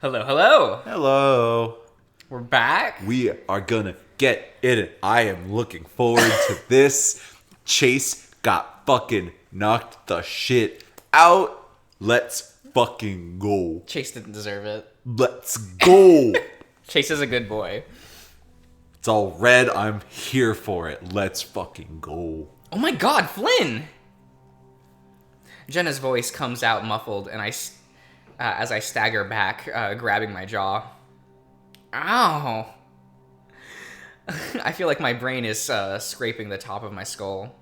Hello, hello. Hello. We're back. We are gonna get it. I am looking forward to this. Chase got fucking knocked the shit out. Let's fucking go. Chase didn't deserve it. Let's go. Chase is a good boy. It's all red. I'm here for it. Let's fucking go. Oh my god, Flynn! Jenna's voice comes out muffled, and as I stagger back, grabbing my jaw. Ow! I feel like my brain is scraping the top of my skull.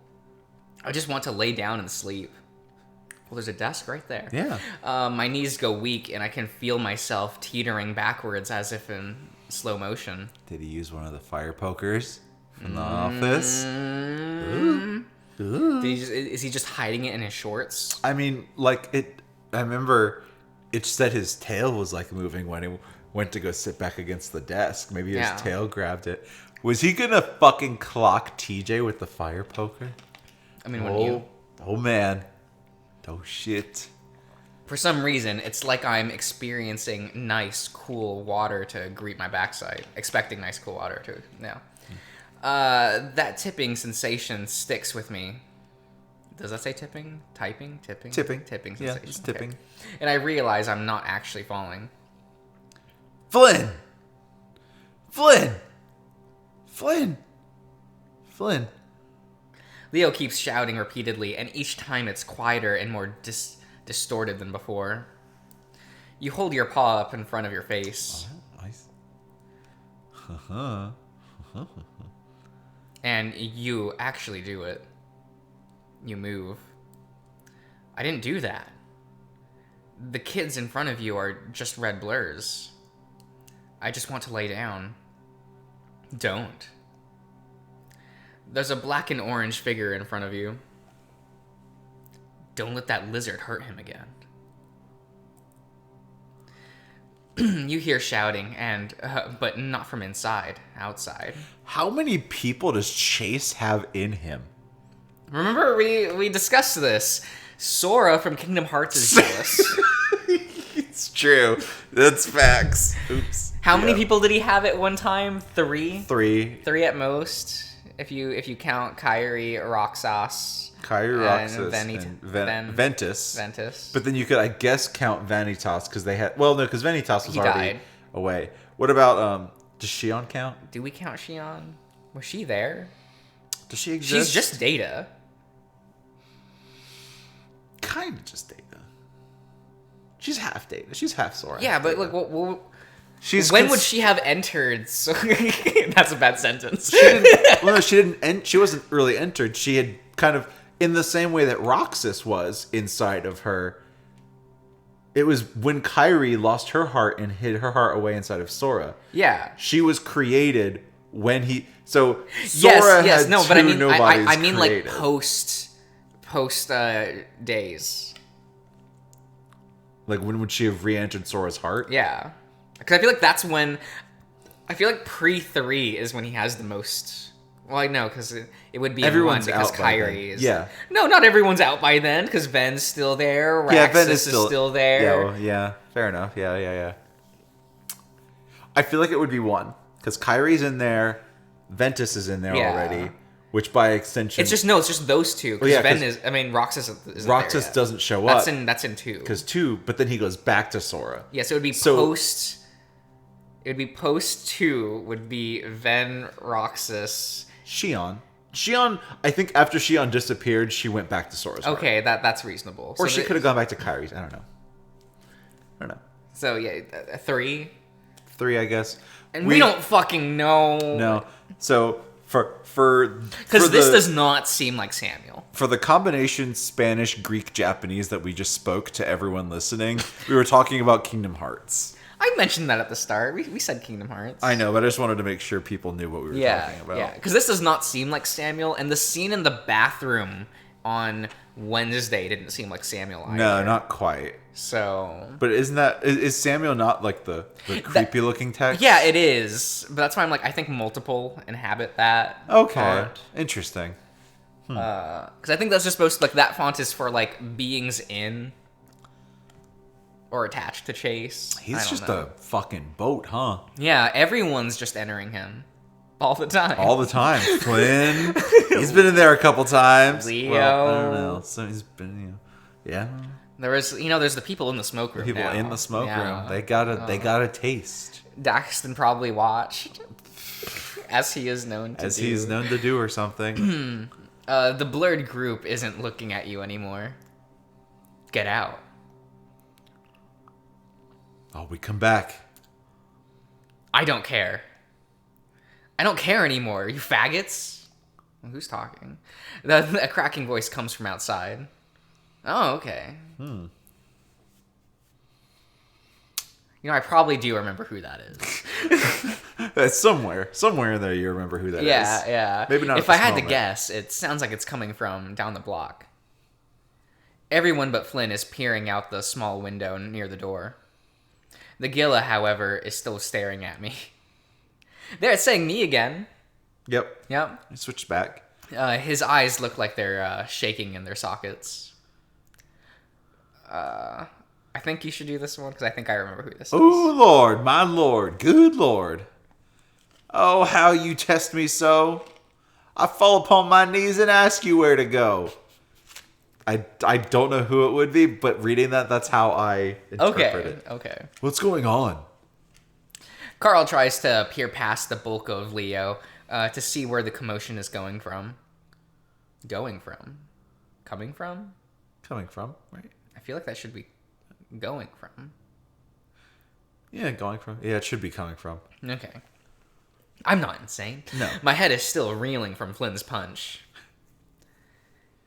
I just want to lay down and sleep. Well, there's a desk right there. Yeah. My knees go weak, and I can feel myself teetering backwards as if in slow motion. Did he use one of the fire pokers from the office? Ooh. Is he just hiding it in his shorts? I mean, I remember it said his tail was like moving when he went to go sit back against the desk. Maybe his tail grabbed it. Was he gonna fucking clock TJ with the fire poker? I mean, wouldn't you? Oh man. Oh shit. For some reason, it's like I'm experiencing nice, cool water to greet my backside. Expecting nice, cool water to, yeah. That tipping sensation sticks with me. Does that say tipping? Typing? Tipping? Tipping. Tipping Yeah, sensation. it's tipping. Okay. And I realize I'm not actually falling. Flynn! Flynn! Flynn! Flynn. Leo keeps shouting repeatedly, and each time it's quieter and more distorted than before. You hold your paw up in front of your face. Nice. And you actually do it. You move. I didn't do that. The kids in front of you are just red blurs. I just want to lay down. Don't. There's a black and orange figure in front of you. Don't let that lizard hurt him again. You hear shouting, but not from inside, outside. How many people does Chase have in him? Remember, we discussed this. Sora from Kingdom Hearts is jealous. It's true. That's facts. Oops. How many people did he have at one time? 3? Three. 3 at most. If you count Kyrie, Roxas, Roxas, and Ventus. Ventus. But then you could, I guess, count Vanitas because they had. Well, no, because Vanitas was He already died. away. What about Does Shion count? Do we count Shion? Was she there? Does she exist? She's just Data. Kind of just Data. She's half Data. She's half Sora. Yeah, but Data. like, She's when would she have entered? So that's a bad sentence. She didn't, well, no, she didn't. She wasn't really entered. She had kind of, in the same way that Roxas was inside of her. It was when Kyrie lost her heart and hid her heart away inside of Sora. Yeah, she was created when he. So Sora had no, two but I mean, nobodies I mean created. like post days. Like when would she have re-entered Sora's heart? Yeah. Because I feel like that's when... I feel like pre-3 is when he has the most... Well, I know, because it would be Everyone's in 1 because out by Kyrie then. is... Yeah. No, not everyone's out by then, because Ven's still there, Raxus Ven is still there. Yeah, well, yeah, fair enough. Yeah. I feel like it would be 1, because Kyrie's in there, Ventus is in there already, which by extension... It's just those two, because Ven is... I mean, Roxas isn't Roxas there yet. doesn't show up. That's in 2. Because 2, but then he goes back to Sora. Yeah, so it would be post... It would be post 2 would be Ven, Roxas... Shion, I think after Shion disappeared, she went back to Sora's heart. Okay, that's reasonable. Or she could have gone back to Kyrie's. I don't know. So, yeah, 3. 3, I guess. And we don't fucking know. No. So, because this does not seem like Samuel. For the combination Spanish, Greek, Japanese that we just spoke to everyone listening, we were talking about Kingdom Hearts. I mentioned that at the start. We said Kingdom Hearts. I know, but I just wanted to make sure people knew what we were talking about. Yeah, because this does not seem like Samuel, and the scene in the bathroom on Wednesday didn't seem like Samuel either. No, not quite. So... But is Samuel not like the creepy looking text? Yeah, it is. But that's why I'm like, I think multiple inhabit that font. Interesting. Because I think that's just supposed to, like, that font is for, like, beings in. or attached to Chase. I He's don't just know. a fucking boat, huh? Yeah, everyone's just entering him all the time. All the time. Flynn, he's been in there a couple times. Leo. Well, I don't know. So he's been, yeah. There's the people in the smoke room. People now. in the smoke Yeah. room. They got a taste. Daxton probably watched, as he is known to do. As he is known to do or something. The blurred group isn't looking at you anymore. Get out. Oh, we come back. I don't care. I don't care anymore, you faggots. Well, who's talking? A cracking voice comes from outside. Oh, okay. You know, I probably do remember who that is. That's somewhere in there. You remember who that is? Yeah. Maybe not. If I had to guess, it sounds like it's coming from down the block. Everyone but Flynn is peering out the small window near the door. The Gila, however, is still staring at me. There, it's saying me again. Yep. Yep. He switched back. His eyes look like they're shaking in their sockets. I think you should do this one because I think I remember who this is. Oh, Lord, my Lord, good Lord. Oh, how you test me so. I fall upon my knees and ask you where to go. I don't know who it would be, but reading that's how I interpret it. Okay. What's going on? Carl tries to peer past the bulk of Leo to see where the commotion is coming from. Coming from? Coming from, right? I feel like that should be going from. Yeah, going from. Yeah, it should be coming from. Okay. I'm not insane. No. My head is still reeling from Flynn's punch.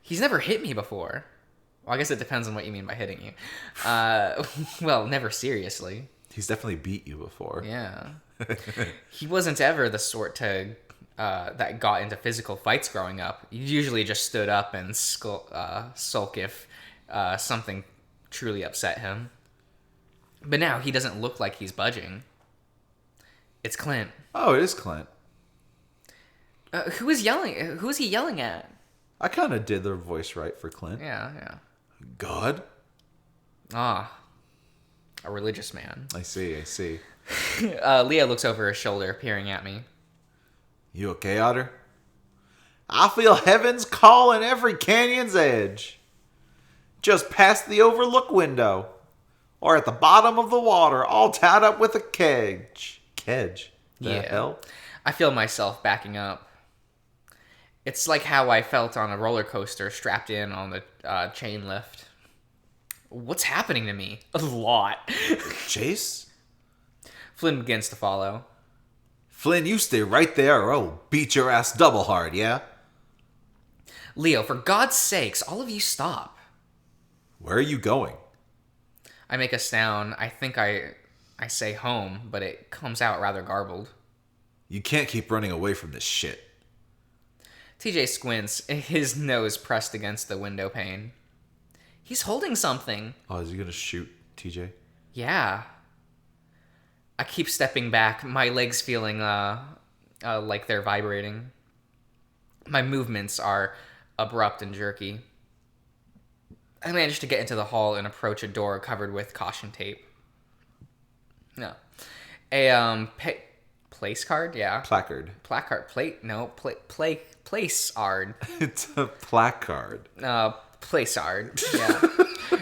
He's never hit me before. Well, I guess it depends on what you mean by hitting you. Well, never seriously. He's definitely beat you before. Yeah. He wasn't ever the sort to that got into physical fights growing up. He usually just stood up and sulk if something truly upset him. But now he doesn't look like he's budging. It's Clint. Oh, it is Clint. Who is yelling? Who is he yelling at? I kind of did the voice right for Clint. Yeah. God? Ah. A religious man. I see. Leo looks over his shoulder, peering at me. You okay, Otter? I feel heaven's call in every canyon's edge. Just past the overlook window. Or at the bottom of the water, all tied up with a kedge. Kedge? The hell? I feel myself backing up. It's like how I felt on a roller coaster strapped in on the chain lift. What's happening to me? A lot. Chase? Flynn begins to follow. Flynn, you stay right there or I'll beat your ass double hard, yeah? Leo, for God's sakes, all of you stop. Where are you going? I make a sound. I think I say home, but it comes out rather garbled. You can't keep running away from this shit. TJ squints, his nose pressed against the window pane. He's holding something. Oh, is he gonna shoot TJ? Yeah. I keep stepping back, my legs feeling like they're vibrating. My movements are abrupt and jerky. I manage to get into the hall and approach a door covered with caution tape. No. A place card? Yeah. Placard. Placard. Place-ard. It's a placard. Place-ard. Yeah.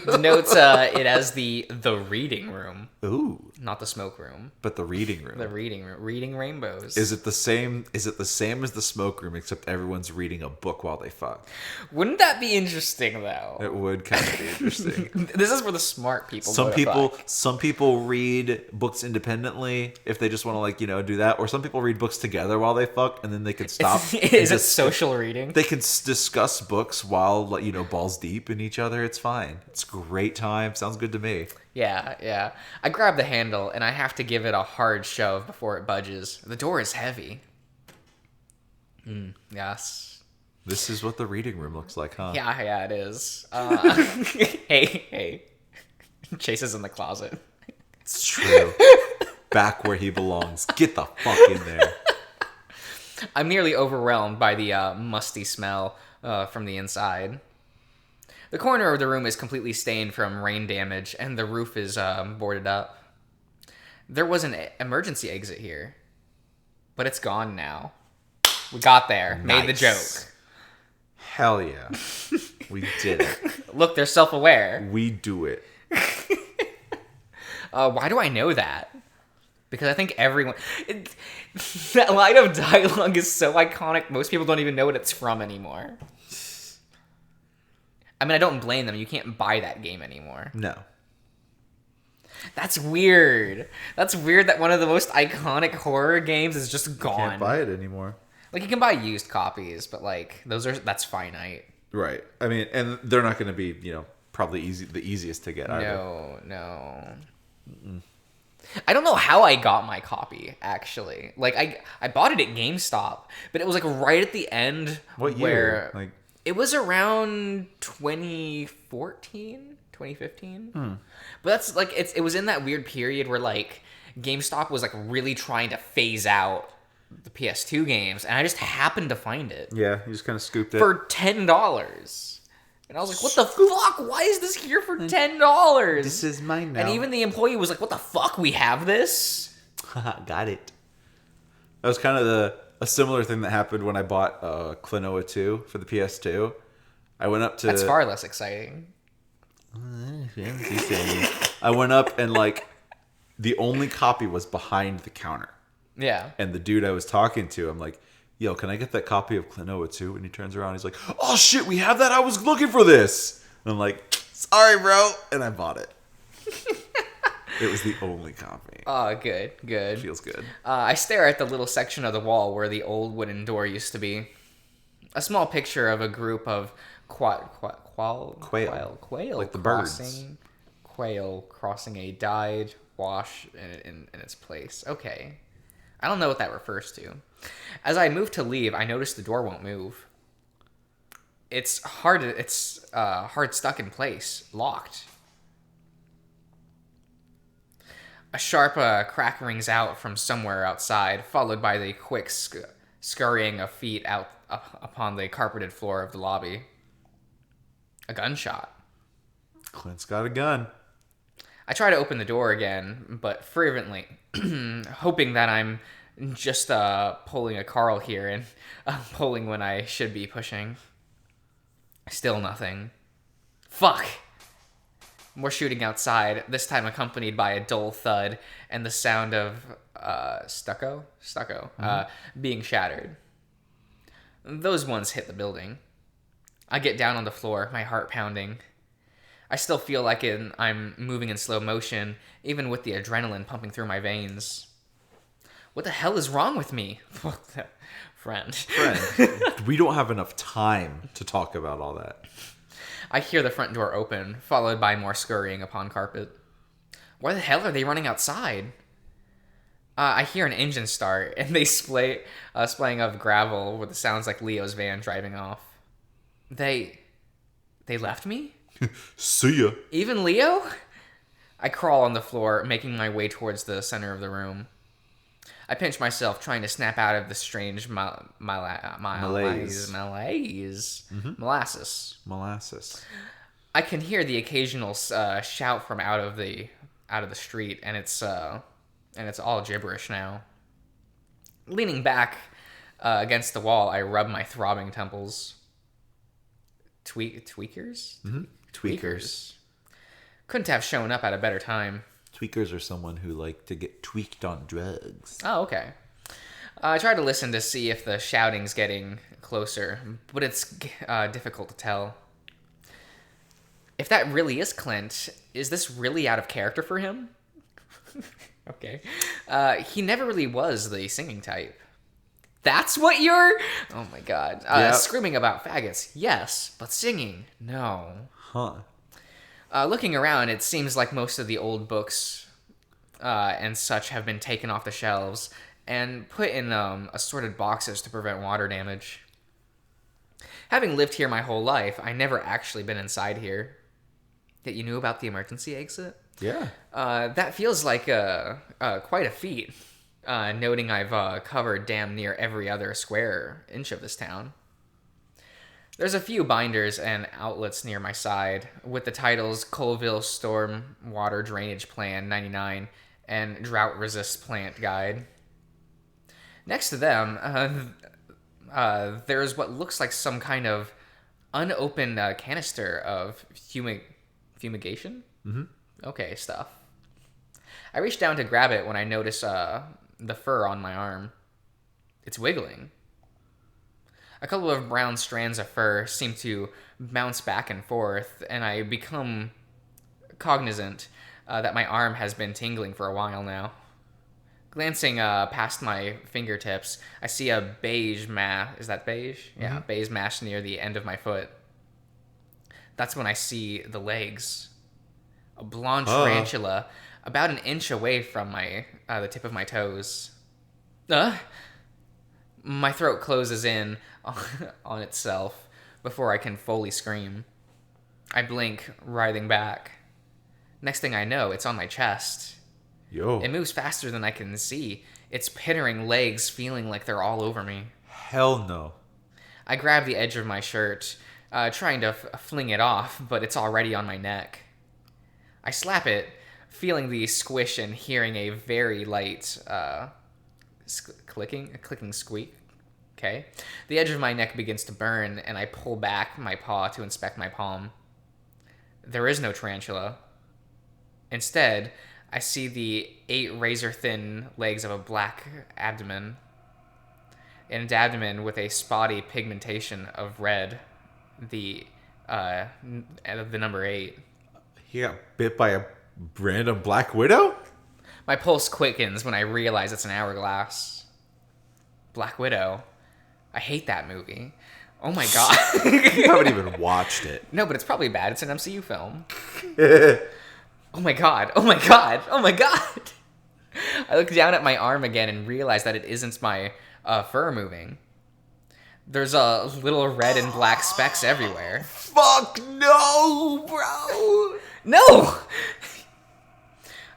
Denotes it as the reading room. Ooh. Not the smoke room. But the reading room. The reading room. Reading rainbows. Is it the same as the smoke room except everyone's reading a book while they fuck? Wouldn't that be interesting though? It would kind of be interesting. This is where the smart people Some people read books independently if they just want to do that, or some people read books together while they fuck and then they can stop. Is it social reading? They can discuss books while balls deep in each other. It's fine. It's a great time. Sounds good to me. Yeah. I grab the handle and I have to give it a hard shove before it budges. The door is heavy. Yes. This is what the reading room looks like, huh? Yeah, it is. Hey. Chase is in the closet. It's true. Back where he belongs. Get the fuck in there. I'm nearly overwhelmed by the musty smell from the inside. The corner of the room is completely stained from rain damage, and the roof is boarded up. There was an emergency exit here, but it's gone now. We got there. Nice. Made the joke. Hell yeah. We did it. Look, they're self-aware. We do it. Why do I know that? Because I think everyone... that line of dialogue is so iconic, most people don't even know what it's from anymore. I mean, I don't blame them. You can't buy that game anymore. No. That's weird. That's weird that one of the most iconic horror games is just gone. You can't buy it anymore. Like, you can buy used copies, but, like, that's finite. Right. I mean, and they're not going to be, probably the easiest to get either. No. Mm-mm. I don't know how I got my copy, actually. Like, I bought it at GameStop, but it was, like, right at the end. What year? Like, it was around 2014, 2015. But that's, like, it was in that weird period where, like, GameStop was, like, really trying to phase out the PS2 games, and I just happened to find it. Yeah, you just kind of scooped it. For $10. And I was like, what the fuck? Why is this here for $10? This is mine now. And even the employee was like, what the fuck? We have this? Got it. That was kind of a similar thing that happened when I bought Klonoa 2 for the PS2. I went up to... That's far less exciting. I went up and, like, the only copy was behind the counter. Yeah. And the dude I was talking to, I'm like, yo, can I get that copy of Klonoa 2? And he turns around, he's like, oh shit, we have that? I was looking for this. And I'm like, sorry, bro. And I bought it. It was the only copy. Oh, good. Feels good. I stare at the little section of the wall where the old wooden door used to be. A small picture of a group of quail. Like the crossing, birds. Quail crossing a dyed wash in its place. Okay. I don't know what that refers to. As I move to leave, I notice the door won't move. It's hard stuck in place, locked. A sharp crack rings out from somewhere outside, followed by the quick scurrying of feet out upon the carpeted floor of the lobby. A gunshot. Clint's got a gun. I try to open the door again, but fervently, hoping that I'm just pulling a Carl here and pulling when I should be pushing. Still nothing. Fuck! More shooting outside, this time accompanied by a dull thud and the sound of stucco, being shattered. Those ones hit the building. I get down on the floor, my heart pounding. I still feel like I'm moving in slow motion, even with the adrenaline pumping through my veins. What the hell is wrong with me? Friend. We don't have enough time to talk about all that. I hear the front door open, followed by more scurrying upon carpet. Why the hell are they running outside? I hear an engine start, and they splaying of gravel with the sounds like Leo's van driving off. They left me? See ya. Even Leo? I crawl on the floor, making my way towards the center of the room. I pinch myself, trying to snap out of the strange malaise. Molasses. I can hear the occasional shout from out of the street, and it's all gibberish now. Leaning back against the wall, I rub my throbbing temples. Tweakers? Mm-hmm. Tweakers. Couldn't have shown up at a better time. Tweakers are someone who like to get tweaked on drugs. Oh, okay. I try to listen to see if the shouting's getting closer, but it's difficult to tell. If that really is Clint, is this really out of character for him? Okay. He never really was the singing type. That's what you're... Oh my god. Yep. Screaming about faggots, yes, but singing, no. Huh. Looking around, it seems like most of the old books and such have been taken off the shelves and put in assorted boxes to prevent water damage. Having lived here my whole life, I never actually been inside here. Yet you knew about the emergency exit? Yeah. That feels like quite a feat, noting I've covered damn near every other square inch of this town. There's a few binders and outlets near my side with the titles Colville Storm Water Drainage Plan 99 and Drought Resist Plant Guide. Next to them, there's what looks like some kind of unopened canister of fumigation? Mm-hmm. Okay, stuff. I reach down to grab it when I notice the fur on my arm. It's wiggling. A couple of brown strands of fur seem to bounce back and forth, and I become cognizant that my arm has been tingling for a while now. Glancing past my fingertips, I see a beige mass. Is that beige? Mm-hmm. Yeah, beige mass near the end of my foot. That's when I see the legs. A blonde tarantula about an inch away from the tip of my toes. My throat closes in on itself before I can fully scream. I blink, writhing back. Next thing I know, it's on my chest. Yo. It moves faster than I can see. Its pittering legs feeling like they're all over me. Hell no. I grab the edge of my shirt, trying to fling it off, but it's already on my neck. I slap it, feeling the squish and hearing a very light clicking squeak. Okay. The edge of my neck begins to burn, and I pull back my paw to inspect my palm. There is no tarantula. Instead, I see the 8 razor-thin legs of a black abdomen. An abdomen with a spotty pigmentation of red. The number 8. He got bit by a random black widow? My pulse quickens when I realize it's an hourglass. Black Widow. I hate that movie. Oh my god. You haven't even watched it. No, but it's probably bad. It's an MCU film. Oh my god. Oh my god. Oh my god. I look down at my arm again and realize that it isn't my fur moving. There's a little red and black specks everywhere. Fuck no, bro. No!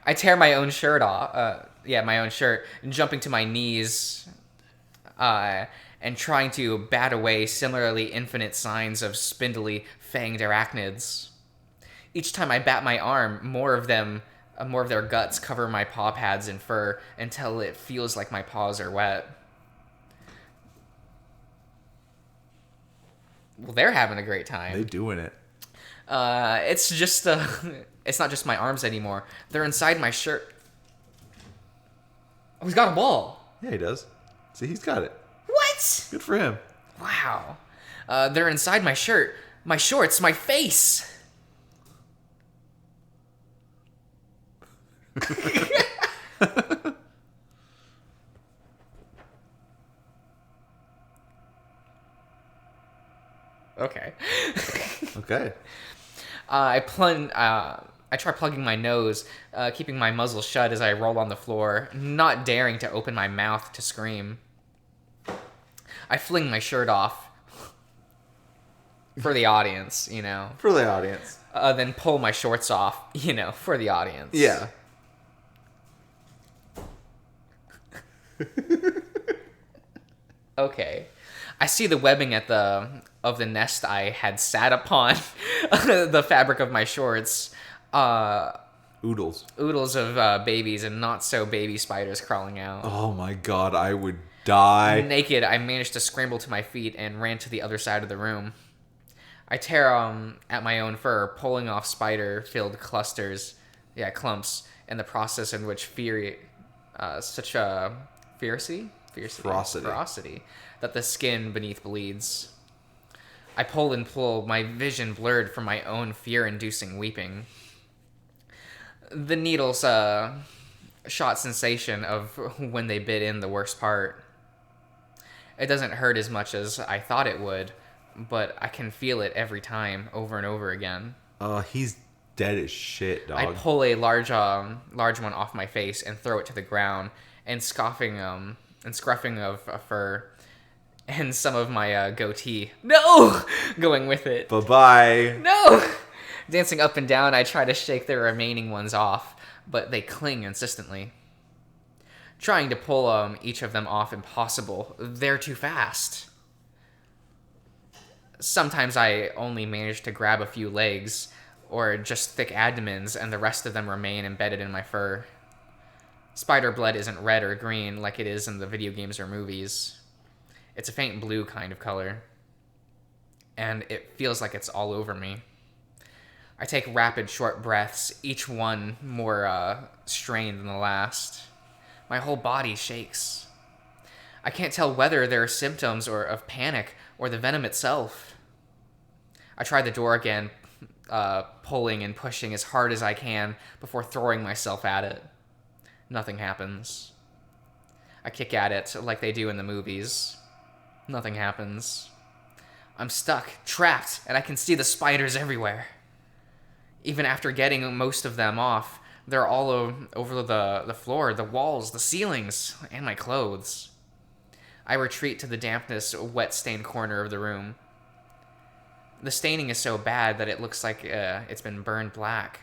I tear my own shirt off. My own shirt, and jumping to my knees, and trying to bat away similarly infinite signs of spindly, fanged arachnids. Each time I bat my arm, more of their guts cover my paw pads in fur until it feels like my paws are wet. Well, they're having a great time. They doing it. It's not just my arms anymore. They're inside my shirt. Oh, he's got a ball. Yeah, he does. See, he's got it. What? Good for him. Wow. They're inside my shirt, my shorts, my face. Okay. Okay. I try plugging my nose, keeping my muzzle shut as I roll on the floor, not daring to open my mouth to scream. I fling my shirt off for the audience, you know. For the audience. Then pull my shorts off, you know, for the audience. Yeah. Okay. I see the webbing of the nest I had sat upon, the fabric of my shorts. Oodles of babies and not so baby spiders crawling out. Oh my god, I would die. Naked, I managed to scramble to my feet and ran to the other side of the room. I tear at my own fur, pulling off spider-filled clumps, in the process in which such a ferocity that the skin beneath bleeds. I pull and pull, my vision blurred from my own fear-inducing weeping. The needles shot sensation of when they bit in the worst part. It doesn't hurt as much as I thought it would, but I can feel it every time, over and over again. He's dead as shit, dog. I pull a large one off my face and throw it to the ground, and scruffing of a fur and some of my goatee. No! Going with it. Bye-bye. No! Dancing up and down, I try to shake the remaining ones off, but they cling insistently. Trying to pull each of them off impossible. They're too fast. Sometimes I only manage to grab a few legs, or just thick abdomens, and the rest of them remain embedded in my fur. Spider blood isn't red or green like it is in the video games or movies. It's a faint blue kind of color, and it feels like it's all over me. I take rapid, short breaths, each one more strained than the last. My whole body shakes. I can't tell whether there are symptoms of panic or the venom itself. I try the door again, pulling and pushing as hard as I can before throwing myself at it. Nothing happens. I kick at it like they do in the movies. Nothing happens. I'm stuck, trapped, and I can see the spiders everywhere. Even after getting most of them off, they're all over the floor, the walls, the ceilings, and my clothes. I retreat to the dampness, wet-stained corner of the room. The staining is so bad that it looks like it's been burned black.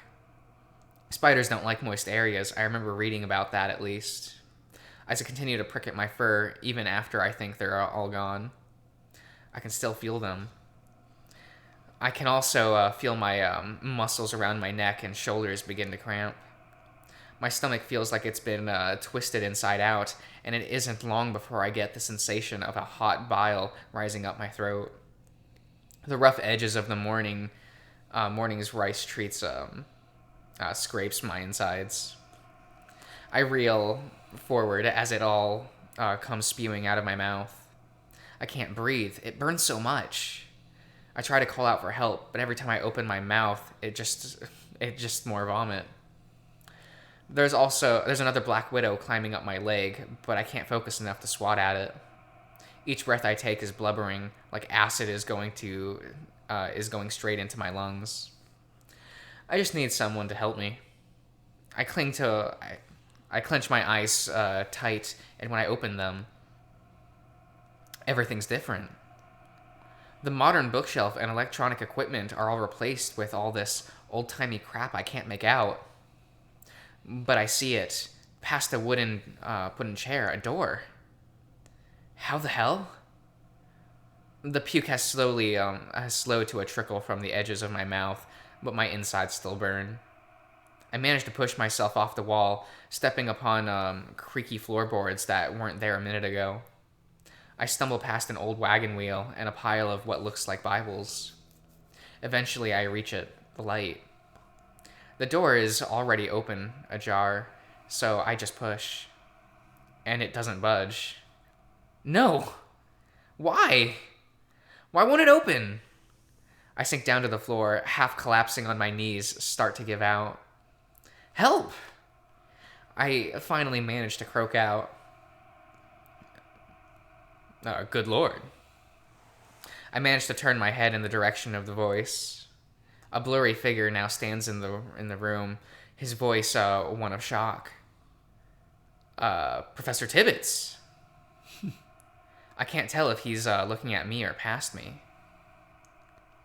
Spiders don't like moist areas. I remember reading about that, at least. I continue to prick at my fur, even after I think they're all gone. I can still feel them. I can also feel my muscles around my neck and shoulders begin to cramp. My stomach feels like it's been twisted inside out, and it isn't long before I get the sensation of a hot bile rising up my throat. The rough edges of the morning's rice treats scrapes my insides. I reel forward as it all comes spewing out of my mouth. I can't breathe. It burns so much. I try to call out for help, but every time I open my mouth, it just more vomit. There's another black widow climbing up my leg, but I can't focus enough to swat at it. Each breath I take is blubbering, like acid is going straight into my lungs. I just need someone to help me. I clench my eyes tight, and when I open them, everything's different. The modern bookshelf and electronic equipment are all replaced with all this old-timey crap I can't make out. But I see it, past a wooden chair, a door. How the hell? The puke has slowed to a trickle from the edges of my mouth, but my insides still burn. I managed to push myself off the wall, stepping upon creaky floorboards that weren't there a minute ago. I stumble past an old wagon wheel and a pile of what looks like Bibles. Eventually, I reach it, the light. The door is already open, ajar, so I just push. And it doesn't budge. No! Why? Why won't it open? I sink down to the floor, half collapsing on my knees, start to give out. Help! I finally manage to croak out. Good Lord. I manage to turn my head in the direction of the voice. A blurry figure now stands in the room, his voice one of shock. Professor Tibbets. I can't tell if he's looking at me or past me.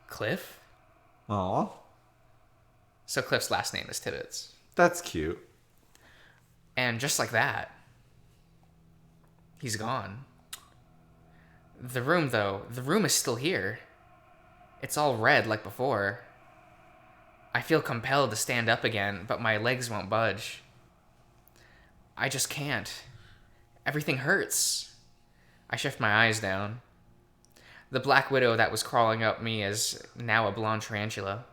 Cliff? Aw. So Cliff's last name is Tibbets. That's cute. And just like that, he's gone. The room is still here. It's all red like before. I feel compelled to stand up again, but my legs won't budge. I just can't. Everything hurts. I shift my eyes down. The black widow that was crawling up me is now a blonde tarantula.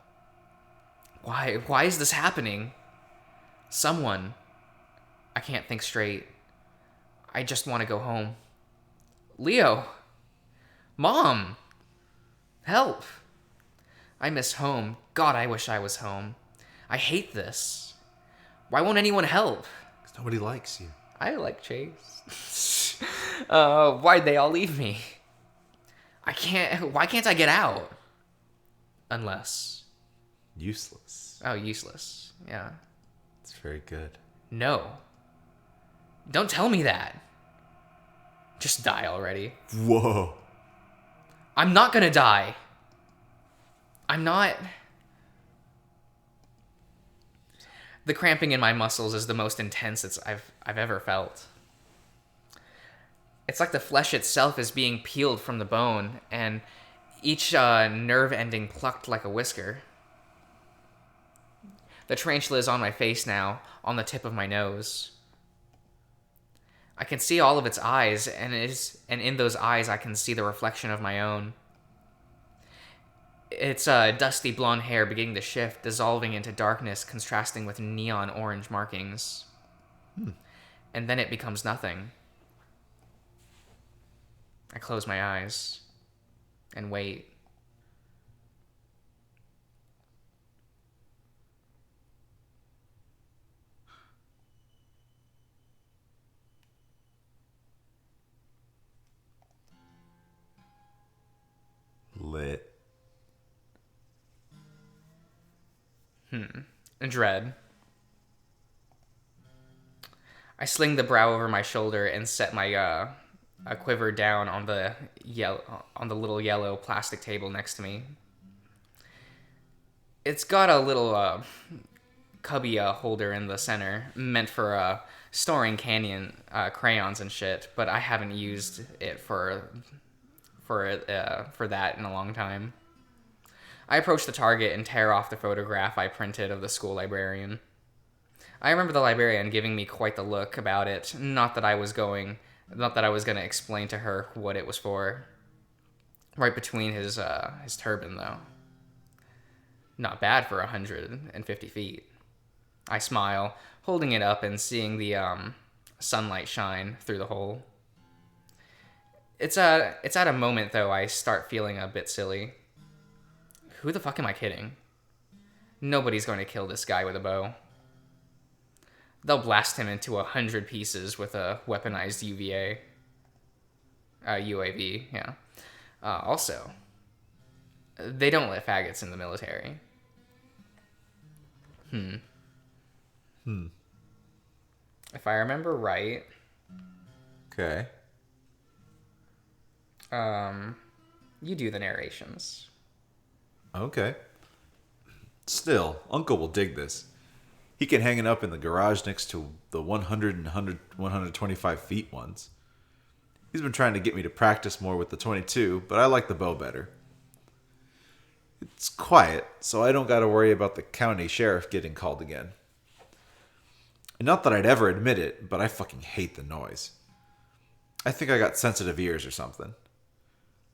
Why is this happening? Someone. I can't think straight. I just want to go home. Leo! Mom! Help! I miss home. God, I wish I was home. I hate this. Why won't anyone help? 'Cause nobody likes you. I like Chase. Why'd they all leave me? Why can't I get out? Unless. Useless. Oh, useless. Yeah. It's very good. No. Don't tell me that. Just die already. Whoa. I'm not gonna die. I'm not. The cramping in my muscles is the most intense I've ever felt. It's like the flesh itself is being peeled from the bone, and each nerve ending plucked like a whisker. The tarantula is on my face now, on the tip of my nose. I can see all of its eyes, and in those eyes I can see the reflection of my own. Its dusty blonde hair beginning to shift, dissolving into darkness, contrasting with neon orange markings. And then it becomes nothing. I close my eyes and wait. Lit. Dread. I sling the brow over my shoulder and set my a quiver down on the little yellow plastic table next to me. It's got a little cubby holder in the center, meant for storing crayons and shit. But I haven't used it for that in a long time. I approach the target and tear off the photograph I printed of the school librarian. I remember the librarian giving me quite the look about it. Not that I was going to explain to her what it was for. Right between his turban, though. Not bad for 150 feet. I smile, holding it up and seeing the sunlight shine through the hole. It's at a moment, though, I start feeling a bit silly. Who the fuck am I kidding? Nobody's going to kill this guy with a bow. They'll blast him into 100 pieces with a weaponized UAV, yeah. Also, they don't let faggots in the military. If I remember right... Okay. You do the narrations. Okay. Still, Uncle will dig this. He can hang it up in the garage next to the 100 and 125 feet ones. He's been trying to get me to practice more with the 22, but I like the bow better. It's quiet, so I don't gotta worry about the county sheriff getting called again. And not that I'd ever admit it, but I fucking hate the noise. I think I got sensitive ears or something.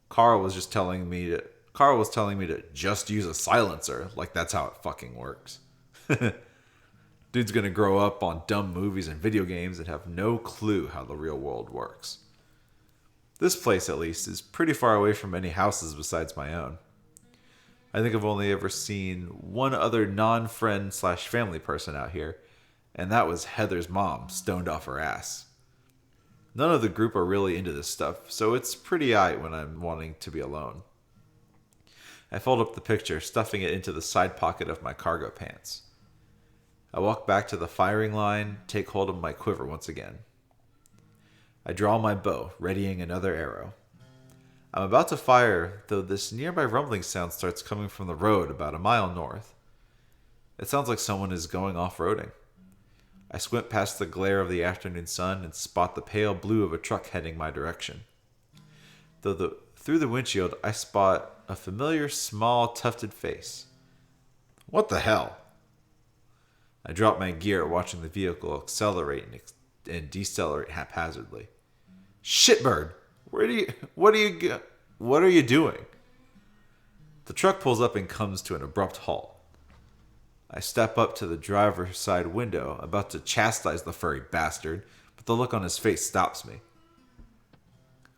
Carl was telling me to just use a silencer, like that's how it fucking works. Dude's gonna grow up on dumb movies and video games and have no clue how the real world works. This place, at least, is pretty far away from any houses besides my own. I think I've only ever seen one other non-friend/family person out here, and that was Heather's mom, stoned off her ass. None of the group are really into this stuff, so it's pretty aight when I'm wanting to be alone. I fold up the picture, stuffing it into the side pocket of my cargo pants. I walk back to the firing line, take hold of my quiver once again. I draw my bow, readying another arrow. I'm about to fire, though this nearby rumbling sound starts coming from the road about a mile north. It sounds like someone is going off-roading. I squint past the glare of the afternoon sun and spot the pale blue of a truck heading my direction. Through the windshield, I spot a familiar, small, tufted face. What the hell? I drop my gear, watching the vehicle accelerate and decelerate haphazardly. Shitbird! What are you doing? The truck pulls up and comes to an abrupt halt. I step up to the driver's side window, about to chastise the furry bastard, but the look on his face stops me.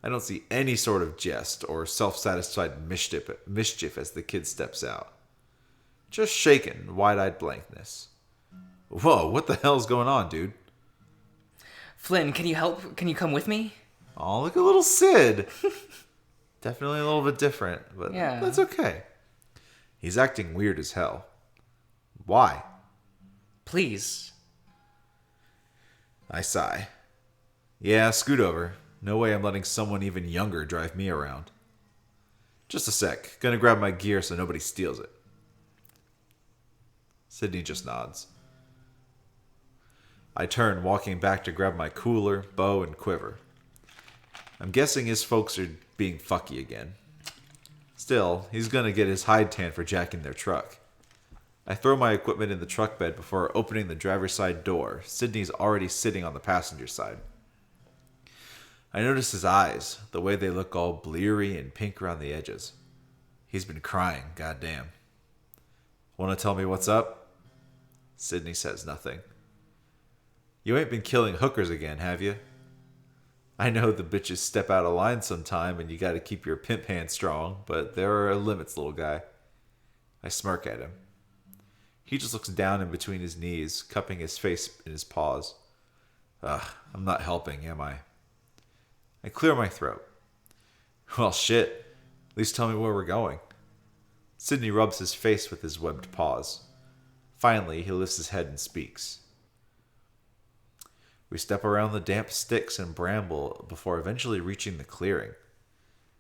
I don't see any sort of jest or self-satisfied mischief as the kid steps out. Just shaken, wide-eyed blankness. Whoa, what the hell's going on, dude? Flynn, can you help? Can you come with me? Oh, look at little Sid. Definitely a little bit different, but yeah, that's okay. He's acting weird as hell. Why? Please. I sigh. Yeah, scoot over. No way I'm letting someone even younger drive me around. Just a sec. Gonna grab my gear so nobody steals it. Sydney just nods. I turn, walking back to grab my cooler, bow, and quiver. I'm guessing his folks are being fucky again. Still, he's gonna get his hide tan for jacking their truck. I throw my equipment in the truck bed before opening the driver's side door. Sydney's already sitting on the passenger side. I notice his eyes, the way they look all bleary and pink around the edges. He's been crying, goddamn. Want to tell me what's up? Sydney says nothing. You ain't been killing hookers again, have you? I know the bitches step out of line sometime and you gotta keep your pimp hand strong, but there are limits, little guy. I smirk at him. He just looks down in between his knees, cupping his face in his paws. I'm not helping, am I? I clear my throat. Well, shit. At least tell me where we're going. Sydney rubs his face with his webbed paws. Finally, he lifts his head and speaks. We step around the damp sticks and bramble before eventually reaching the clearing.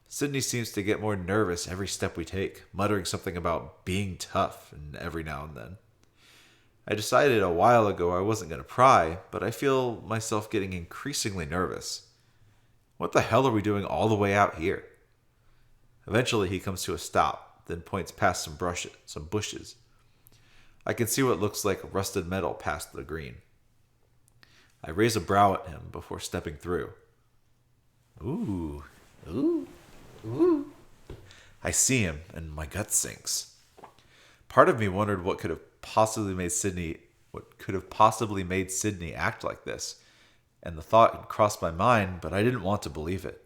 Sydney seems to get more nervous every step we take, muttering something about being tough and every now and then. I decided a while ago I wasn't going to pry, but I feel myself getting increasingly nervous. What the hell are we doing all the way out here? Eventually he comes to a stop, then points past some bushes. I can see what looks like rusted metal past the green. I raise a brow at him before stepping through. Ooh. I see him, and my gut sinks. Part of me wondered what could have possibly made Sydney act like this, and the thought had crossed my mind, but I didn't want to believe it.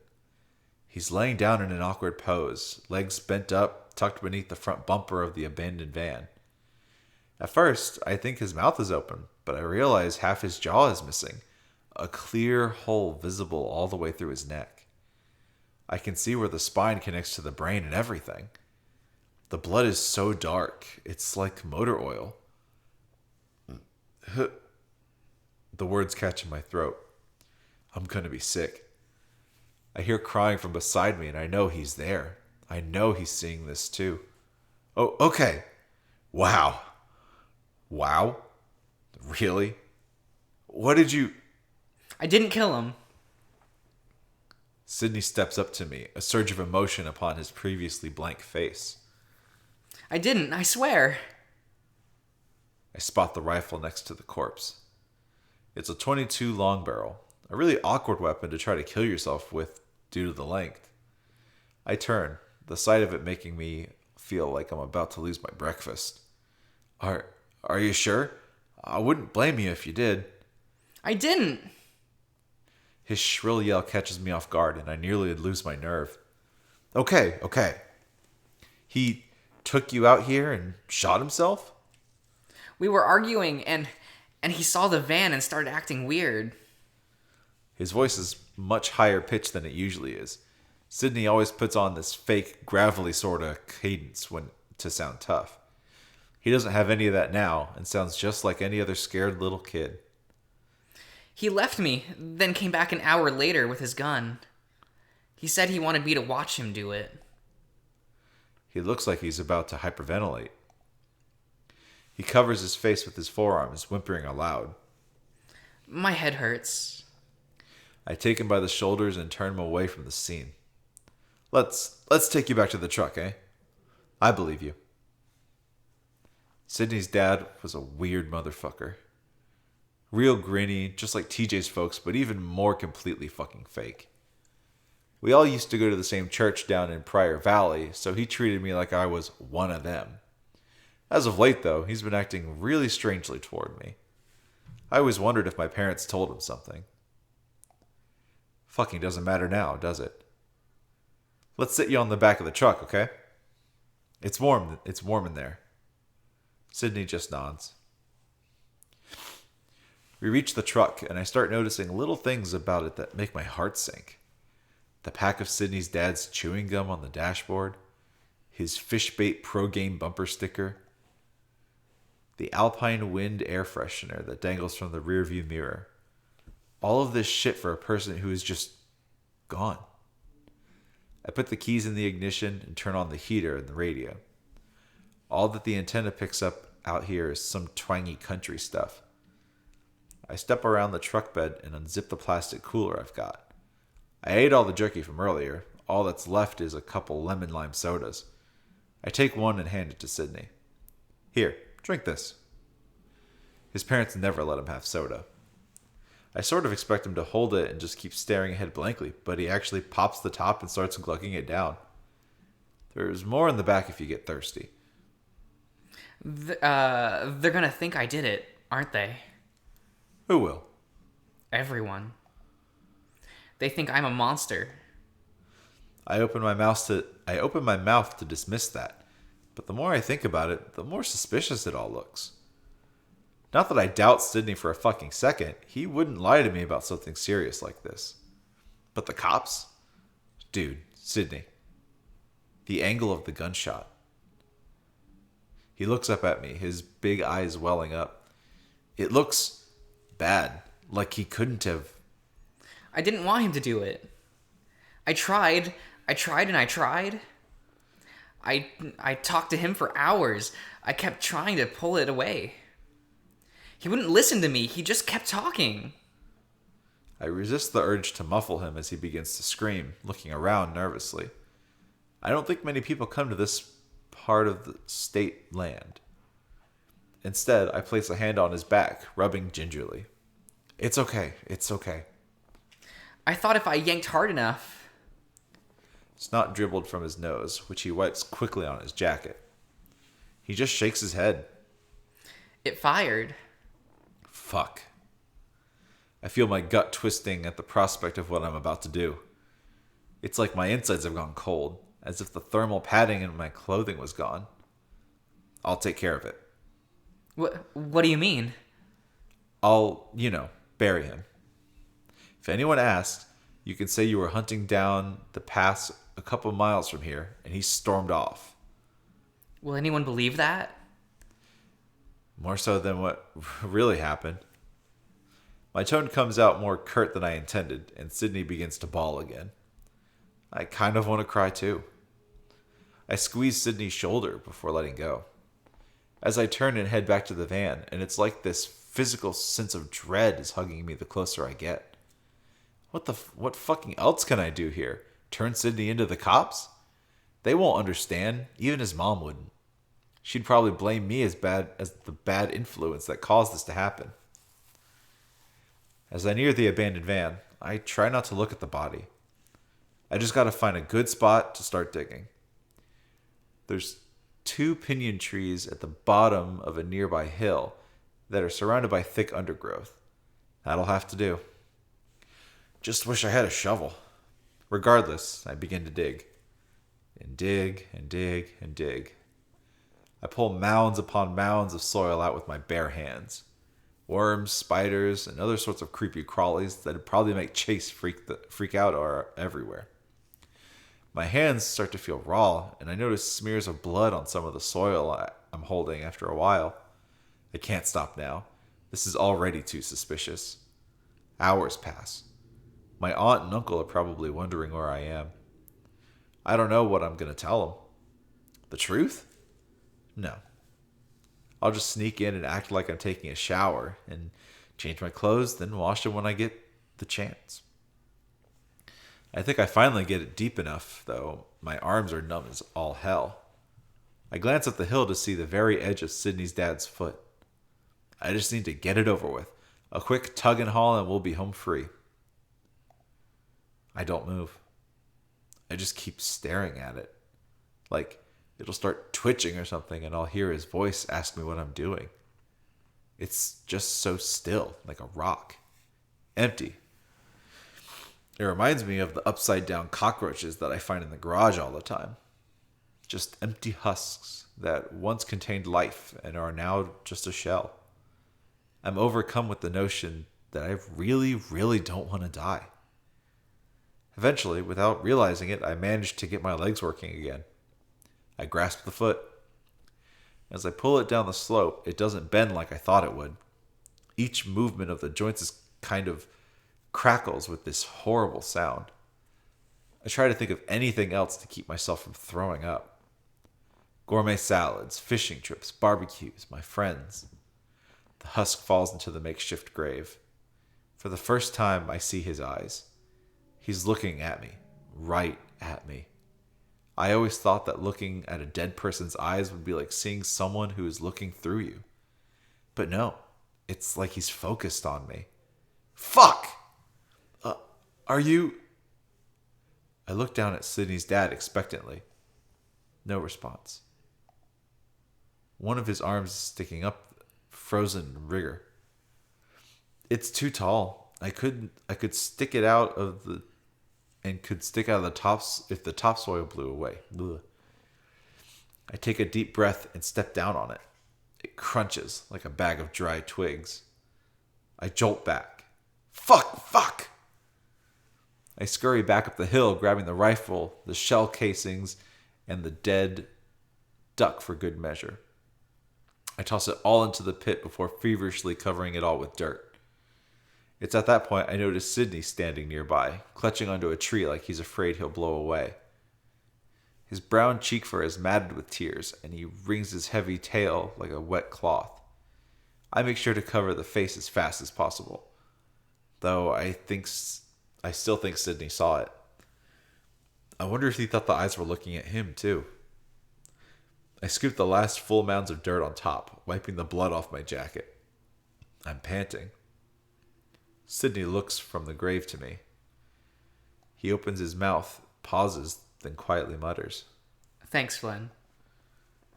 He's laying down in an awkward pose, legs bent up, tucked beneath the front bumper of the abandoned van. At first, I think his mouth is open, but I realize half his jaw is missing, a clear hole visible all the way through his neck. I can see where the spine connects to the brain and everything. The blood is so dark, it's like motor oil. The words catch in my throat. I'm gonna be sick. I hear crying from beside me and I know he's there. I know he's seeing this too. Oh, okay. Wow. Really? What did you... I didn't kill him. Sydney steps up to me, a surge of emotion upon his previously blank face. I didn't, I swear. I spot the rifle next to the corpse. It's a .22 long barrel, a really awkward weapon to try to kill yourself with due to the length. I turn, the sight of it making me feel like I'm about to lose my breakfast. Are you sure? I wouldn't blame you if you did. I didn't. His shrill yell catches me off guard and I nearly lose my nerve. Okay. He took you out here and shot himself? We were arguing and he saw the van and started acting weird. His voice is much higher pitched than it usually is. Sydney always puts on this fake, gravelly sort of cadence to sound tough. He doesn't have any of that now and sounds just like any other scared little kid. He left me, then came back an hour later with his gun. He said he wanted me to watch him do it. He looks like he's about to hyperventilate. He covers his face with his forearms, whimpering aloud. My head hurts. I take him by the shoulders and turn him away from the scene. Let's take you back to the truck, eh? I believe you. Sydney's dad was a weird motherfucker. Real grinny, just like TJ's folks, but even more completely fucking fake. We all used to go to the same church down in Prior Valley, so he treated me like I was one of them. As of late, though, he's been acting really strangely toward me. I always wondered if my parents told him something. Fucking doesn't matter now, does it? Let's sit you on the back of the truck, okay? It's warm in there. Sydney just nods. We reach the truck, and I start noticing little things about it that make my heart sink. The pack of Sydney's dad's chewing gum on the dashboard, his Fishbait Pro Game bumper sticker, the Alpine Wind air freshener that dangles from the rearview mirror. All of this shit for a person who is just gone. I put the keys in the ignition and turn on the heater and the radio. All that the antenna picks up out here is some twangy country stuff. I step around the truck bed and unzip the plastic cooler I've got. I ate all the jerky from earlier. All that's left is a couple lemon lime sodas. I take one and hand it to Sydney. Here, drink this. His parents never let him have soda. I sort of expect him to hold it and just keep staring ahead blankly, but he actually pops the top and starts glugging it down. There's more in the back if you get thirsty. They're gonna think I did it, aren't they? Who will? Everyone. They think I'm a monster. I open my mouth to dismiss that, but the more I think about it, the more suspicious it all looks. Not that I doubt Sydney for a fucking second. He wouldn't lie to me about something serious like this. But the cops? Dude, Sydney. The angle of the gunshot. He looks up at me, his big eyes welling up. It looks bad, like he couldn't have. I didn't want him to do it. I tried and I tried. I talked to him for hours. I kept trying to pull it away. He wouldn't listen to me. He just kept talking. I resist the urge to muffle him as he begins to scream, looking around nervously. I don't think many people come to this part of the state land. Instead, I place a hand on his back, rubbing gingerly. It's okay. It's okay. I thought if I yanked hard enough. Snot dribbled from his nose, which he wipes quickly on his jacket. He just shakes his head. It fired. Fuck. I feel my gut twisting at the prospect of what I'm about to do. It's like my insides have gone cold, as if the thermal padding in my clothing was gone. I'll take care of it. What do you mean? I'll, bury him. If anyone asks, you can say you were hunting down the pass a couple miles from here, and he stormed off. Will anyone believe that? More so than what really happened. My tone comes out more curt than I intended, and Sydney begins to bawl again. I kind of want to cry too. I squeeze Sydney's shoulder before letting go. As I turn and head back to the van, and it's like this physical sense of dread is hugging me the closer I get. What fucking else can I do here? Turn Sydney into the cops? They won't understand. Even his mom wouldn't. She'd probably blame me as the bad influence that caused this to happen. As I near the abandoned van, I try not to look at the body. I just gotta find a good spot to start digging. There's 2 pinyon trees at the bottom of a nearby hill that are surrounded by thick undergrowth. That'll have to do. Just wish I had a shovel. Regardless, I begin to dig. And dig, and dig, and dig. I pull mounds upon mounds of soil out with my bare hands. Worms, spiders, and other sorts of creepy crawlies that'd probably make Chase freak out are everywhere. My hands start to feel raw, and I notice smears of blood on some of the soil I'm holding after a while. I can't stop now. This is already too suspicious. Hours pass. My aunt and uncle are probably wondering where I am. I don't know what I'm going to tell them. The truth? No. I'll just sneak in and act like I'm taking a shower and change my clothes, then wash them when I get the chance. I think I finally get it deep enough, though my arms are numb as all hell. I glance up the hill to see the very edge of Sydney's dad's foot. I just need to get it over with. A quick tug and haul and we'll be home free. I don't move. I just keep staring at it. Like it'll start twitching or something and I'll hear his voice ask me what I'm doing. It's just so still, like a rock. Empty. It reminds me of the upside down cockroaches that I find in the garage all the time. Just empty husks that once contained life and are now just a shell. I'm overcome with the notion that I really, really don't want to die. Eventually, without realizing it, I manage to get my legs working again. I grasp the foot. As I pull it down the slope, it doesn't bend like I thought it would. Each movement of the joints is kind of crackles with this horrible sound. I try to think of anything else to keep myself from throwing up. Gourmet salads, fishing trips, barbecues, my friends. The husk falls into the makeshift grave. For the first time, I see his eyes. He's looking at me, right at me. I always thought that looking at a dead person's eyes would be like seeing someone who is looking through you. But no, it's like he's focused on me. Fuck! Are you... I looked down at Sydney's dad expectantly. No response. One of his arms is sticking up, frozen in rigor. It's too tall. I could stick it out of the... and could stick out of the tops if the topsoil blew away. Ugh. I take a deep breath and step down on it. It crunches like a bag of dry twigs. I jolt back. Fuck! I scurry back up the hill, grabbing the rifle, the shell casings, and the dead duck for good measure. I toss it all into the pit before feverishly covering it all with dirt. It's at that point I notice Sydney standing nearby, clutching onto a tree like he's afraid he'll blow away. His brown cheek fur is matted with tears, and he wrings his heavy tail like a wet cloth. I make sure to cover the face as fast as possible, though I still think Sydney saw it. I wonder if he thought the eyes were looking at him too. I scoop the last full mounds of dirt on top, wiping the blood off my jacket. I'm panting. Sydney looks from the grave to me. He opens his mouth, pauses, then quietly mutters. Thanks, Flynn.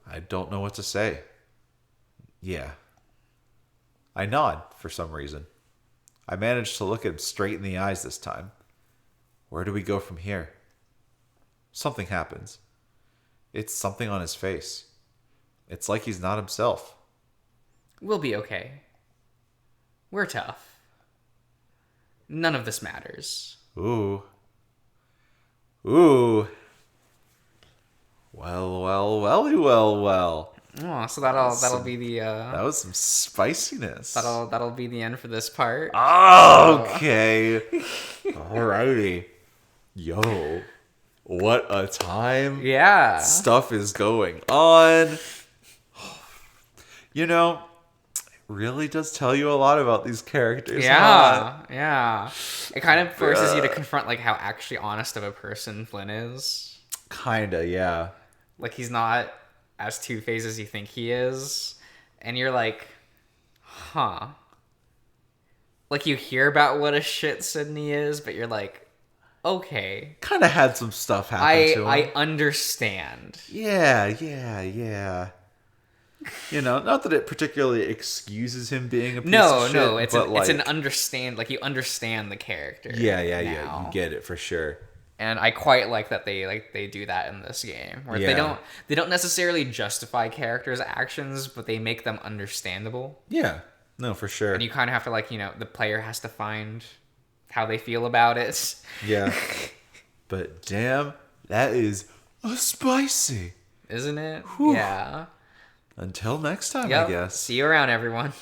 I don't know what to say. Yeah. I nod for some reason. I manage to look him straight in the eyes this time. Where do we go from here? Something happens. It's something on his face. It's like he's not himself. We'll be okay. We're tough. None of this matters. Ooh. Well. Oh, so that'll be the That was some spiciness. that'll be the end for this part. Okay. Alrighty. Yo. What a time. Yeah. Stuff is going on. You know, it really does tell you a lot about these characters. Huh? Yeah. It kind of forces you to confront like how actually honest of a person Flynn is. Kinda, yeah. Like he's not as two-faced as you think he is. And you're like, huh. Like you hear about what a shit Sydney is, but you're like, okay. Kind of had some stuff happen to him. I understand. Yeah. You know, not that it particularly excuses him being a piece of shit. No, it's an understand. Like you understand the character. Yeah. Now. You get it for sure. And I quite like that they do that in this game, where they don't necessarily justify characters' actions, but they make them understandable. Yeah, no, for sure. And you kind of have to the player has to find how they feel about it. Yeah, but damn, that is spicy, isn't it? Whew. Yeah. Until next time, Yep. I guess. See you around, everyone.